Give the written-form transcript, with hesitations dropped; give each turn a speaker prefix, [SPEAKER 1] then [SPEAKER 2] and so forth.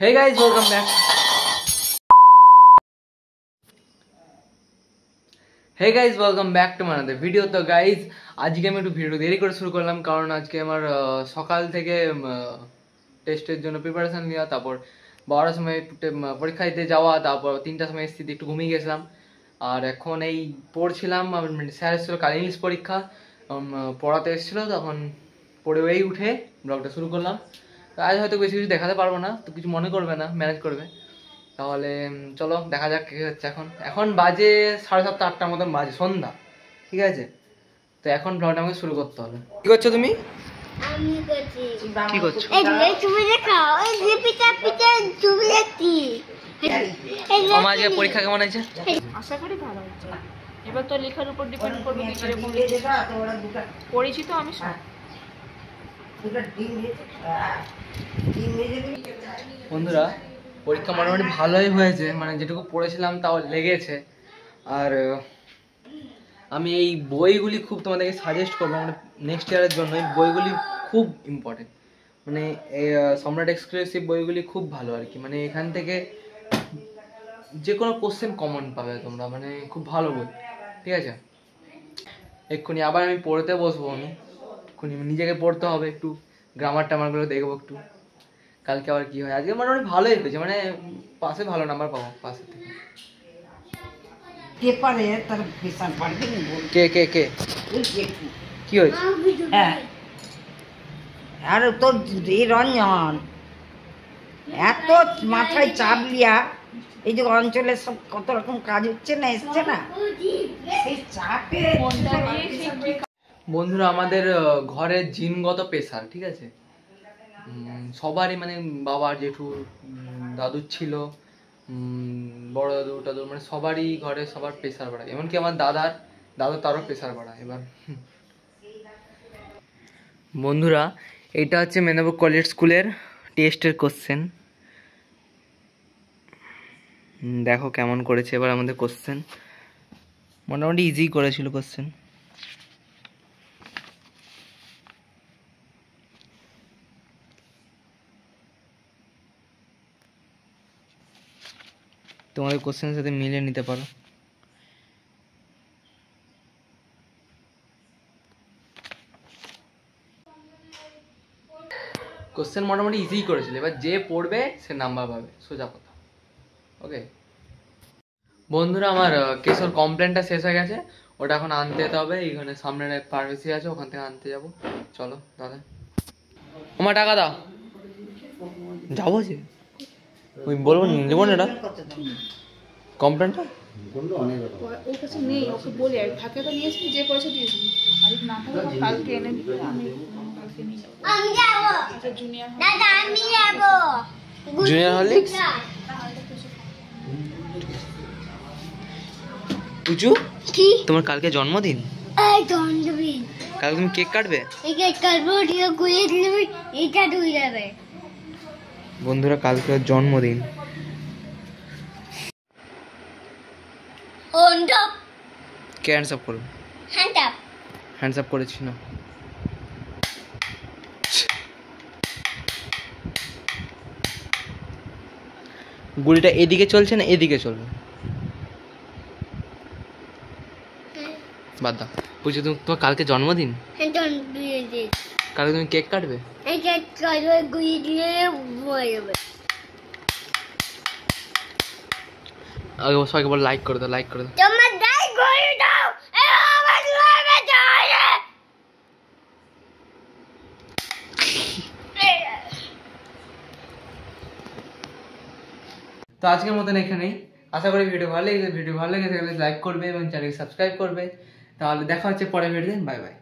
[SPEAKER 1] Hey guys, welcome back. Hey guys, welcome back to another video. তো guys, আজকে আমি একটু ভিডিও দেরি করে শুরু করলাম কারণ আজকে আমার সকাল থেকে টেস্টের জন্য প্রিপারেশন নেওয়া, তারপর 12টার সময় পরীক্ষা দিতে যাওয়া, তারপর 3টার সময় এসে একটু ঘুমিয়ে গেছিলাম। আর এখন এই পড়ছিলাম, স্যার এসেছিলো কাল ইংলিশ পরীক্ষা পড়াতে এসেছিলো, তখন পড়ে এই উঠে ব্লগটা শুরু করলাম। তো আজ হয়তো বেশি কিছু দেখাতে পারবো না, তো কিছু মনে করবে না, ম্যানেজ করবে। তাহলে চলো দেখা যাক কী হচ্ছে। এখন বাজে 7:30 8টার মতন বাজে, সন্ধ্যা, ঠিক আছে? তো এখন ব্লগটা আমাকে শুরু করতে হবে। কি করছো তুমি? কি করছো? আমার আজকে পরীক্ষা কেমন হয়েছে?
[SPEAKER 2] আশা করি ভালো হচ্ছে। এবার তো লেখার উপর ডিপেন্ড করবে কিরকম পড়েছি তো আমি সব।
[SPEAKER 1] বন্ধুরা, পরীক্ষা মোটামুটি ভালোই হয়েছে, মানে যেটুকু পড়েছিলাম তাও লেগেছে। আর আমি এই বইগুলি খুব তোমাদেরকে সাজেস্ট করবো, মানে নেক্সট ইয়ারের জন্য এই বইগুলি খুব ইম্পর্টেন্ট। মানে এই সম্রাট এক্সক্লুসিভ বইগুলি খুব ভালো আর কি, মানে এখান থেকে যে কোনো কোশ্চেন কমন পাবে তোমরা, মানে খুব ভালো বই, ঠিক আছে? এক্ষুনি আবার আমি পড়তে বসবো, আমি এক্ষুনি নিজেকে পড়তে হবে, একটু গ্রামার টামারগুলো দেখবো একটু। কালকে আবার কি হয়। আজকে মোটামুটি ভালোই হয়েছে, মানে পাশে ভালো নাম্বার পাবো পাশে থেকে।
[SPEAKER 3] পেপারে তার বিশাল পারবে না।
[SPEAKER 1] কে কে কে কি হয়েছে?
[SPEAKER 3] হ্যাঁ, আর তোর এই রঞ্জন এত মাথায় চাপ লিয়া, এই যে অঞ্চলে সব কত রকম কাজ হচ্ছে না, এসছে না, সেই চাপে
[SPEAKER 1] বন্ধুরা, আমাদের ঘরের জিনগত প্রেশার, ঠিক আছে? সবারই, মানে বাবা, জেঠু, দাদুর ছিল, বড় দাদু টাদুর, মানে সবারই ঘরে সবার প্রেশার বাড়ায়, এমনকি আমার দাদু তারও প্রেশার বাড়ায়। এবার বন্ধুরা, এটা হচ্ছে মেদিনীপুর কলেজ স্কুলের টেস্টের কোশ্চেন। দেখো কেমন করেছে এবার আমাদের কোশ্চেন। মোটামুটি ইজি করেছিল কোশ্চেন। তোমাদের কোশ্চেনের সাথে মিলিয়ে নিতে পারো। কোশ্চেন মোটামুটি ইজি করেছিল, এবার যে পড়বে সে নাম্বার পাবে, সোজা কথা। ওকে বন্ধুরা, আমার কেসর কমপ্লেনটা শেষ হয়ে গেছে, ওটা এখন আনতে যেতে হবে। এইখানে সামনে ফার্মেসি আছে, ওখান থেকে আনতে যাব। চলো দাদা, আমার টাকা দাও। যাবো যে ওই বলবো নেবো না এটা কমপ্লেনটা।
[SPEAKER 2] ওর কাছে নেই, ওকে বলি আর থাকে তো নিয়েছি, যে পয়সা দিয়েছি। আর না থাকলে কালকে এনে দিবে, আমি কালকে নিয়ে যাবো। আমি যাবো। আচ্ছা জুনিয়র দাদা, আমি যাবো।
[SPEAKER 1] জুনিয়র হরলিক্স পুচু,
[SPEAKER 4] কি
[SPEAKER 1] তোমার কালকে জন্মদিন?
[SPEAKER 4] এই জন্মদিন,
[SPEAKER 1] কালকে তুমি কেক কাটবে?
[SPEAKER 4] এই কেক কাটবো, দিয়ে গুলিয়ে দিবি, এটা ধুই যাবে।
[SPEAKER 1] বন্ধুরা, কালকে ওর জন্মদিন।
[SPEAKER 4] হ্যান্ড আপ,
[SPEAKER 1] কে হ্যান্ডস আপ করবে?
[SPEAKER 4] Hand up.
[SPEAKER 1] হ্যান্ডস আপ করেছি না। গুলিটা এদিকে চলছে না এদিকে চলবে? বাদ দাও। বুঝছো, তোমার কালকে জন্মদিন,
[SPEAKER 4] হ্যান্ড ধুয়ে দিই।
[SPEAKER 1] কালকে তুমি কেক কাটবে?
[SPEAKER 4] এই কেক কাটবো, গুলিয়ে দিয়ে হয়ে যাবে।
[SPEAKER 1] আগে সবাইকে বল লাইক করে দাও, লাইক করে দাও।
[SPEAKER 4] তোমার দাই করে দাও, এই আমার লাগে যায়।
[SPEAKER 1] তো আজকের মতন এখানেই। আশা করি ভিডিও ভালো লেগেছে থাকলে লাইক করবে এবং চ্যানেলকে সাবস্ক্রাইব করবে। তাহলে দেখা হচ্ছে পরের ভিডিওতে। Bye bye.